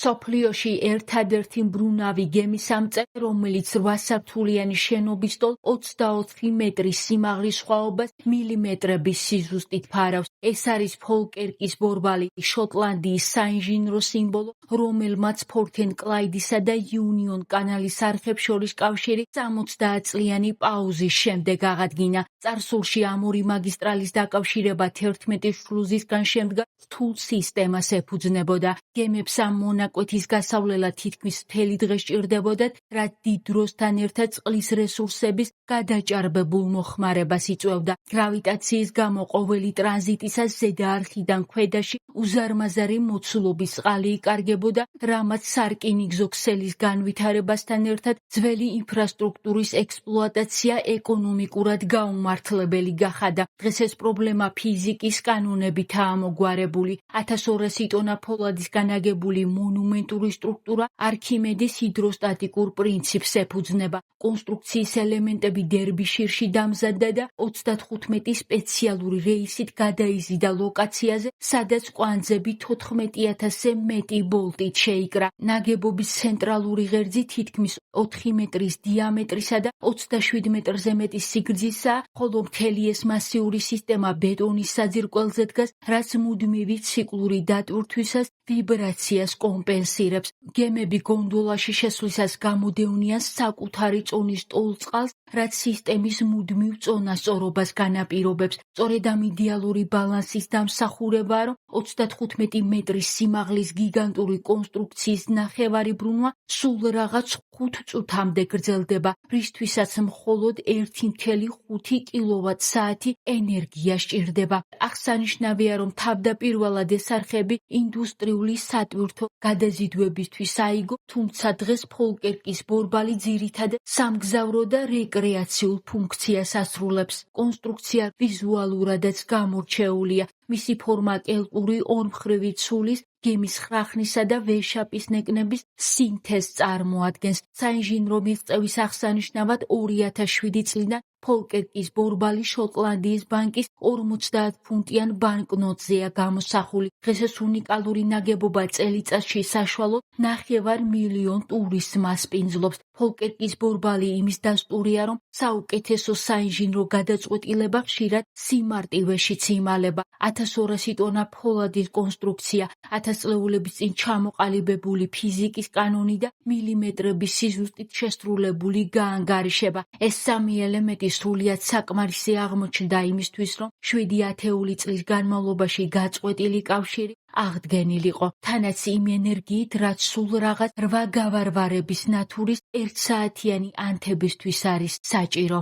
სოფლიოში ერთადერთი მბრუნავი გემისამწე, რომელიც 8 სართულიანი შენობის ტოლ 24 მეტრის სიმაღლის სხვაობას მილიმეტრების სიზუსტით ფარავს. ეს არის ფოლკერკის ბორბალი, შოტლანდიის საინჟინრო სიმბოლო, რომელმაც ფორთენ კლაიდისა და იუნიონ კანალის არხებს შორის კავშირი 70 წლიანი პაუზის შემდეგ აღადგინა. წარსულში ამ ორი მაგისტრალის დაკავშირება 11 შლუზისგან შემდგა რთულ სისტემას ეფუძნებოდა. გემებს ამ მონაკვეთის გასავლელად თითქმის მთელი დღე სჭირდებოდათ, რაც დიდ დროსთან ერთად წყლის რესურსების გადაჭარბებულ მოხმარებას იწვევდა. გრავიტაციის გამო ყოველი ტრანზიტისას ზედა არხიდან ქვედაში უზარმაზარი მოცულობის წყალი იკარგებოდა, რამაც სარკინიგზო ქსელის განვითარებასთან ერთად ძველი ინფრასტრუქტურის ექსპლუატაცია ეკონომიკურად გაუმართლებელი გახადა. დღეს ეს პრობლემა ფიზიკის კანონებითაა მოგვარებული. 1200 ტონა ფოლადისგან აგებული მონუმენტური სტრუქტურა არქიმედეს ჰიდროსტატიკურ პრინციპს ეფუძნება. კონსტრუქციის ელემენტები დერბიშირში დამზადდა და 35 სპეციალური რეისით გადაიზიდა ლოკაციაზე, სადაც კვანძები 14,000-ზე მეტი ბოლტით შეიკრა. ნაგებობის ცენტრალური ღერძი თითქმის 4 მეტრის დიამეტრისა და 27 მეტრზე მეტი სიგრძისაა, ხოლო მთელი ეს მასიური სისტემა ბეტონის საძირკველზე დგას, რაც მუდმივი ციკლური დატვირთვისას ვიბრაციას კომპენსირებს. გემები გონდოლაში შესვლისას გამოდევნიან საკუთარი წონის ტოლწყალს, რაც სისტემის მუდმივ წონასწორობას განაპირობებს. სწორედ ამ იდეალური ბალანსის დამსახურებაა, რომ 35 მეტრის სიმაღლის გიგანტური კონსტრუქციის ნახევარი ბრუნვა სულ რაღაც 5 წუთამდე გრძელდება, რისთვისაც მხოლოდ 1,5 კილოვატ-საათი ენერგია სჭირდება. აღსანიშნავია, რომ თავდაპირველად ეს არხები ინდუსტრიული სატვირთო გადაზიდვებისთვის აიგო, თუმცა დღეს ფოლკერკის ბორბალი ძირითადად სამგზავრო და რეკრეაციულ ფუნქციას ასრულებს. კონსტრუქცია ვიზუალურადაც გამორჩეულია. მისი ფორმა კელტური ორმხრივი ცულის, გემის ხრახნისა და ვეშაპის ნეკნების სინთეზს წარმოადგენს. საინჟინრო მიღწევის აღსანიშნავად 2007 წლიდან ფოლკერკის ბორბალი შოტლანდიის ბანკის 50 ფუნტიან ბანკნოტზეა გამოსახული. დღეს ეს უნიკალური ნაგებობა წელიწადში საშუალოდ 500,000 ტურისტს მასპინძლობს. ფოლკერკის ბორბალი იმის დასტურია, რომ საუკეთესო საინჟინრო გადაწყვეტილება ხშირად სიმარტივეშიც იმალება. 1200 ტონა ფოლადის კონსტრუქცია, 1000 წლეულების წინ ჩამოყალიბებული ფიზიკის კანონი და მილიმეტრების სიზუსტით შესრულებული გაანგარიშება. ეს სამი ელემენტი სრულიად საკმარისი აღმოჩნდა იმისთვის, რომ 7 ათეული წლის განმავლობაში გაწყვეტილი კავშირი აღდგენილიყო. თანაც იმ ენერგიით, რაც სულ რაღაც 8 გავარვარების ნათურის 1 საათიანი ანთებისთვის არის საჭირო.